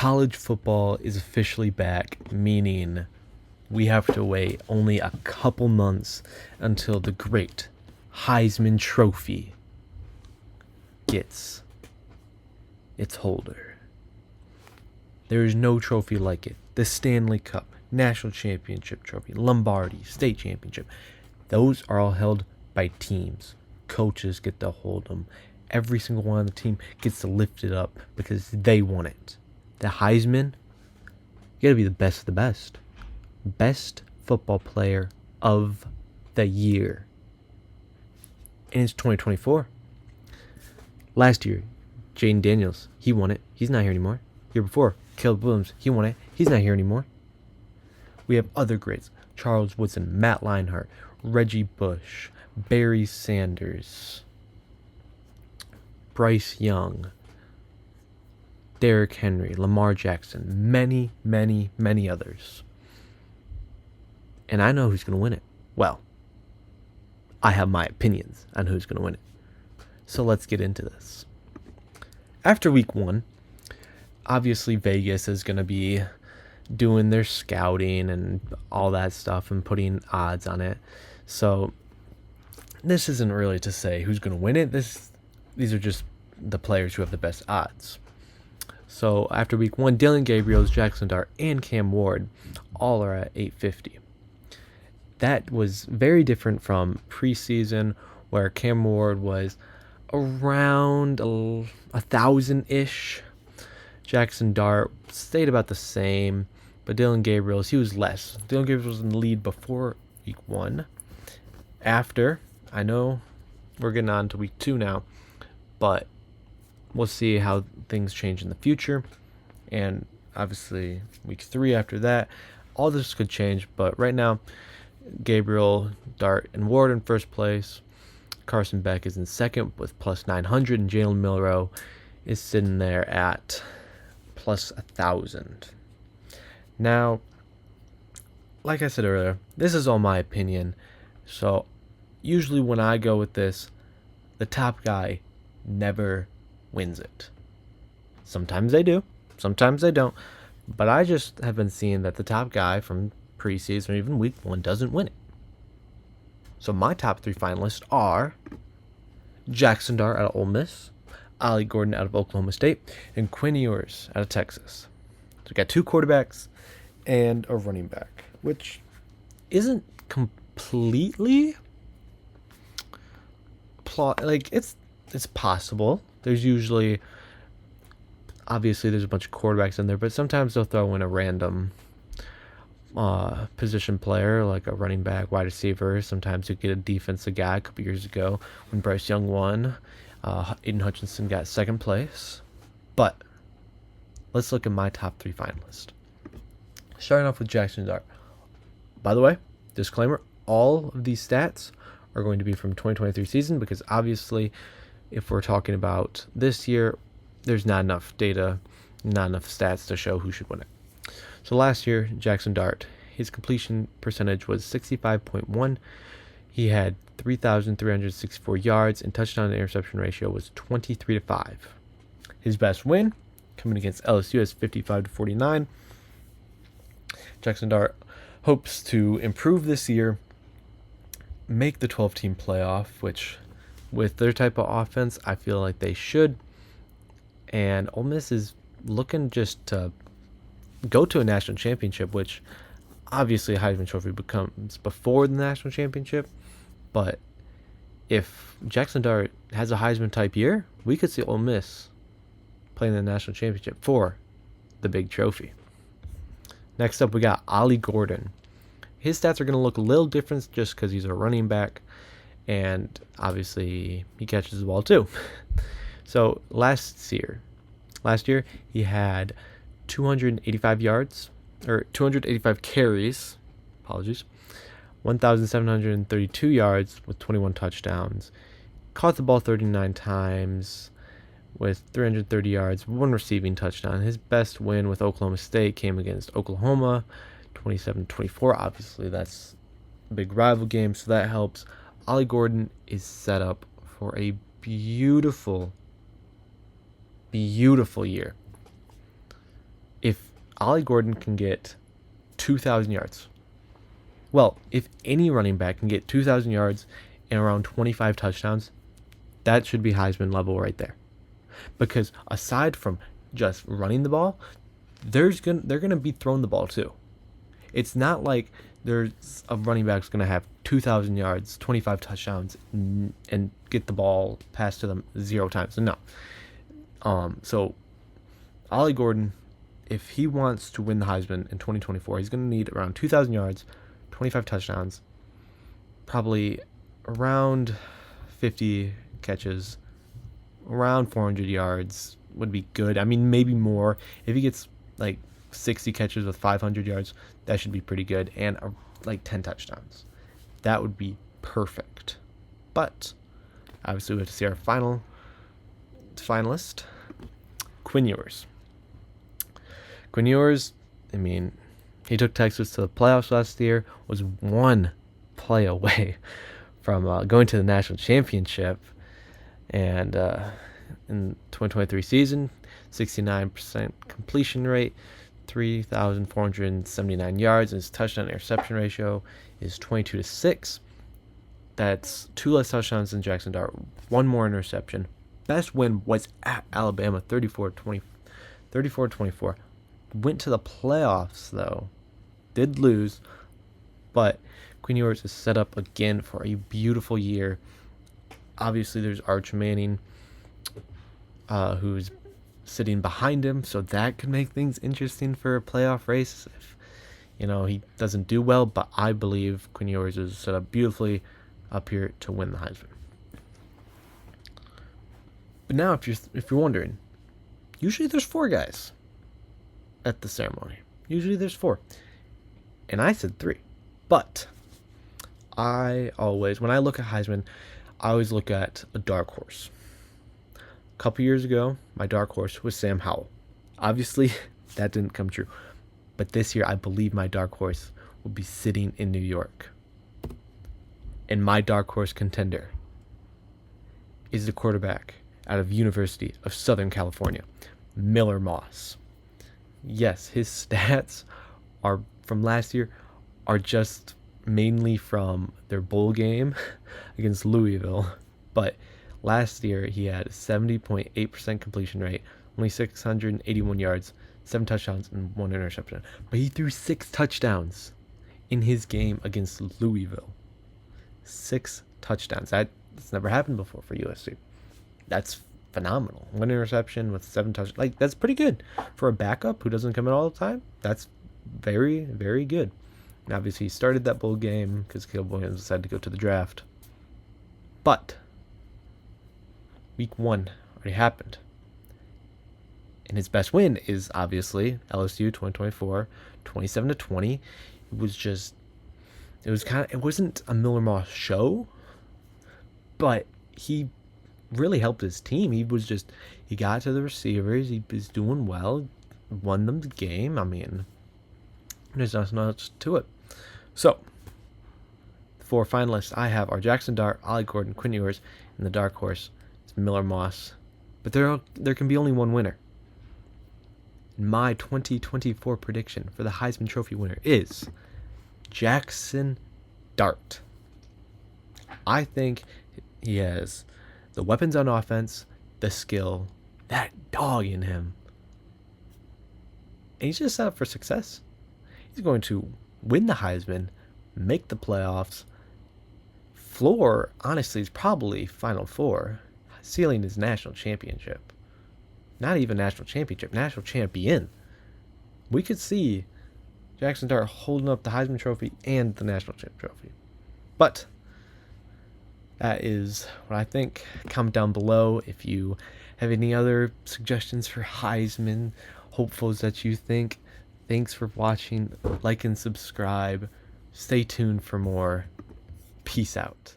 college football is officially back, meaning we have to wait only a couple months until the great Heisman Trophy gets its holder. There is no trophy like it. The Stanley Cup, National Championship Trophy, Lombardi, State Championship. Those are all held by teams. Coaches get to hold them. Every single one on the team gets to lift it up because they want it. The Heisman, you gotta be the best of the best. Best football player of the year. And it's 2024. Last year, Jaden Daniels, he won it. He's not here anymore. Year before, Caleb Williams, he won it. He's not here anymore. We have other greats. Charles Woodson, Matt Leinart, Reggie Bush, Barry Sanders, Bryce Young, Derrick Henry, Lamar Jackson, many, many, many others. And I know who's going to win it. Well, I have my opinions on who's going to win it. So let's get into this. After week 1, obviously Vegas is going to be doing their scouting and all that stuff and putting odds on it. So this isn't really to say who's going to win it. These are just the players who have the best odds. So after week 1, Dillon Gabriel, Jackson Dart, and Cam Ward all are at 850. That was very different from preseason, where Cam Ward was around 1,000-ish. Jackson Dart stayed about the same, but Dillon Gabriel, he was less. Dillon Gabriel was in the lead before week 1. After, I know we're getting on to week 2 now, but we'll see how things change in the future. And obviously week 3 after that, all this could change, but right now, Gabriel, Dart, and Ward in first place. Carson Beck is in second with plus 900, and Jalen Milroe is sitting there at plus 1,000. Now, like I said earlier, this is all my opinion. So usually when I go with this, the top guy never wins it. Sometimes they do, sometimes they don't. But I just have been seeing that the top guy from preseason or even week 1 doesn't win it. So my top 3 finalists are Jackson Dart out of Ole Miss, Ollie Gordon out of Oklahoma State, and Quinn Ewers out of Texas. So we got 2 quarterbacks and a running back, which isn't completely it's possible. There's usually, obviously there's a bunch of quarterbacks in there, but sometimes they'll throw in a random position player like a running back, wide receiver. Sometimes you get a defensive guy. A couple years ago when Bryce Young won, Aiden Hutchinson got second place. But let's look at my top 3 finalists. Starting off with Jackson Dart. By the way, disclaimer, all of these stats are going to be from 2023 season, because obviously if we're talking about this year, there's not enough data, not enough stats to show who should win it. So last year, Jackson Dart, his completion percentage was 65.1. He had 3,364 yards, and touchdown to interception ratio was 23-5. His best win, coming against LSU, is 55-49. Jackson Dart hopes to improve this year, make the 12-team playoff, which with their type of offense, I feel like they should. And Ole Miss is looking just to go to a national championship, which obviously a Heisman Trophy becomes before the national championship. But if Jackson Dart has a Heisman type year, we could see Ole Miss playing the national championship for the big trophy. Next up, we got Ollie Gordon. His stats are going to look a little different just because he's a running back, and obviously he catches the ball too. So last year he had 285 yards, or 285 carries, 1,732 yards with 21 touchdowns. Caught the ball 39 times with 330 yards, 1 receiving touchdown. His best win with Oklahoma State came against Oklahoma, 27-24. Obviously, that's a big rival game, so that helps. Ollie Gordon is set up for a beautiful year. if Ollie Gordon can get 2,000 yards, well, if any running back can get 2,000 yards and around 25 touchdowns, that should be Heisman level right there. Because aside from just running the ball, they're gonna be throwing the ball too. It's not like there's a running back's gonna have 2,000 yards, 25 touchdowns, and get the ball passed to them 0 times. No. So Ollie Gordon, if he wants to win the Heisman in 2024, he's gonna need around 2,000 yards, 25 touchdowns, probably around 50 catches, around 400 yards would be good. I mean, maybe more. If he gets like 60 catches with 500 yards, that should be pretty good. And like 10 touchdowns. That would be perfect. But obviously we have to see our finalist, Quinn Ewers. Quinn Ewers, I mean, he took Texas to the playoffs last year, was one play away from going to the national championship. And in 2023 season, 69% completion rate, 3,479 yards, and his touchdown interception ratio is 22-6. That's 2 less touchdowns than Jackson Dart, 1 more interception. Best win was at Alabama, 34-24. Went to the playoffs though, did lose, but Quinn Ewers is set up again for a beautiful year. Obviously, there's Arch Manning, who's sitting behind him, so that could make things interesting for a playoff race if, he doesn't do well, but I believe Quinn Ewers is set up beautifully up here to win the Heisman. But now, if you're wondering, usually there's 4 guys at the ceremony. Usually there's 4. And I said 3. But when I look at Heisman, I always look at a dark horse. A couple years ago, my dark horse was Sam Howell. Obviously, that didn't come true. But this year, I believe my dark horse will be sitting in New York. And my dark horse contender is the quarterback out of University of Southern California, Miller Moss. Yes, his stats are from last year are just mainly from their bowl game against Louisville, but last year he had a 70.8% completion rate, only 681 yards, 7 touchdowns, and 1 interception. But he threw 6 touchdowns in his game against Louisville. 6 touchdowns. That's never happened before for USC. That's phenomenal. 1 interception with 7 touchdowns. That's pretty good for a backup who doesn't come in all the time. That's very, very good. And obviously, he started that bowl game because Caleb Williams decided to go to the draft. But week 1 already happened. And his best win is obviously LSU 2024, 27-20. It wasn't a Miller Moss show, but he really helped his team. He got to the receivers. He was doing well, won them the game. I mean, there's not much to it. So, the 4 finalists I have are Jackson Dart, Ollie Gordon, Quinn Ewers, and the dark horse is Miller Moss. But there can be only one winner. My 2024 prediction for the Heisman Trophy winner is Jackson Dart. I think he has the weapons on offense, the skill, that dog in him. And he's just set up for success. He's going to win the Heisman, make the playoffs. Floor, honestly, is probably Final Four. Ceiling is national championship. Not even national championship, national champion. We could see Jackson Dart holding up the Heisman Trophy and the national champ trophy. But that is what I think. Comment down below if you have any other suggestions for Heisman hopefuls that you think. Thanks for watching. Like and subscribe. Stay tuned for more. Peace out.